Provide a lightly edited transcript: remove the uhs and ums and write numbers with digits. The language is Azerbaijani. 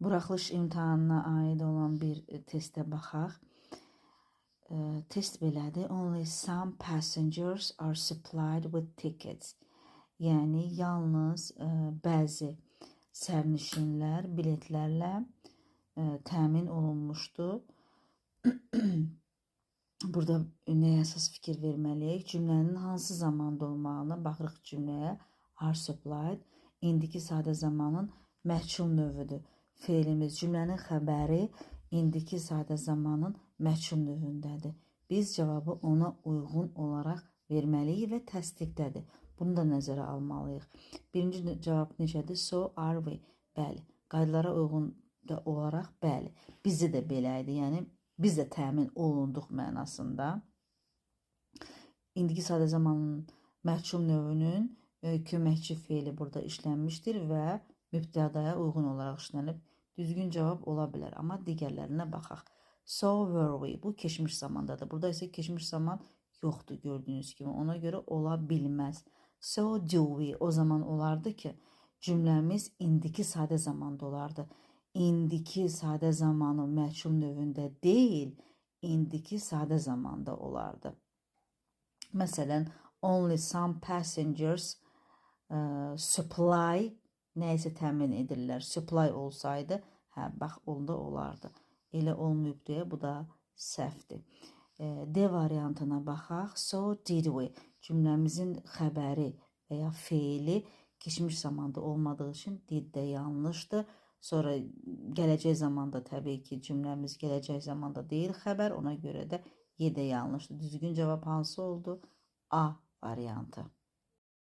Buraxılış imtahanına aid olan bir testə baxaq. Test belədir. Only some passengers are supplied with tickets. Yəni yalnız bəzi sərnişinlər biletlərlə təmin olunmuşdur. Burada nəyə əsas fikir verməliyik? Cümlənin hansı zamanda olmağına baxırıq cümləyə. Are supplied. İndiki sadə zamanın məhcul növüdür. Feilimiz cümlənin xəbəri indiki sadə zamanın məhcul növündədir. Biz cavabı ona uyğun olaraq verməliyik və təsdiqdədir. Bunu da nəzərə almalıyıq. Birinci cavab necədir? So are we. Bəli. Qaydalara uyğun da olaraq bəli. Bizdə də belə idi. Yəni biz də təmin olunduq mənasında. İndiki sadə zamanın məhcul növünün köməkçi feili burada işlənmişdir və mübtədaya uyğun olaraq işlənib. Düzgün cavab ola bilər. Amma digərlərinə baxaq. So were we. Bu keçmiş zamandadır. Burada isə keçmiş zaman yoxdur gördüyünüz kimi. Ona görə ola bilməz. So do we. O zaman olardı ki, cümləmiz indiki sadə zamanda olardı. İndiki sadə zamanı məhcul növündə deyil, indiki sadə zamanda olardı. Məsələn, only some passengers supply nəysə təmin edirlər. Supply olsaydı, bax onda olardı. Elə olmayıb deyə bu da səhvdir. D variantına baxaq. So did we. Cümləmizin xəbəri və ya feili keçmiş zamanda olmadığı üçün did də yanlışdır. Sonra gələcək zamanda təbii ki, cümləmiz gələcək zamanda deyil xəbər. Ona görə də Y də yanlışdır. Düzgün cavab hansı oldu? A variantı.